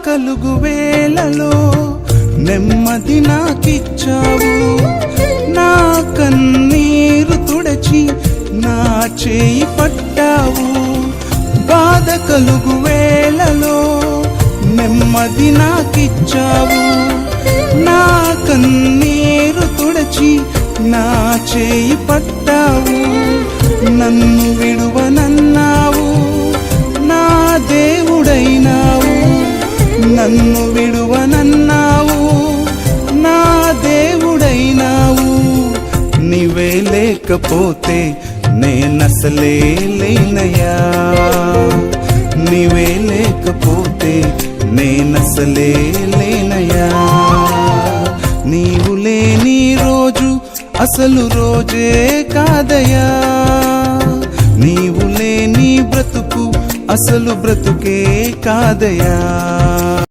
కలుగు వేళలో నెమ్మది నాకిచ్చావు, నా కన్నీరు తుడచి నా చేయి పట్టావు. బాధ కలుగు వేళలో నెమ్మది నాకిచ్చావు, నా కన్నీరు తుడచి నా చేయి పట్టావు. నన్ను విడువనన్నావు, నా దేవుడైనావు. నన్ను విడువనన్నావు, నా దేవుడైనావు. నీవే లేకపోతే నేనసలే లేనయ్యా, నీవే లేకపోతే నేనసలే లేనయ్యా. నీవు లేని రోజు అసలు రోజే కాదయ్యా, నీవు లేని బ్రతుకు అసలు బ్రతుకే కాదయ్యా.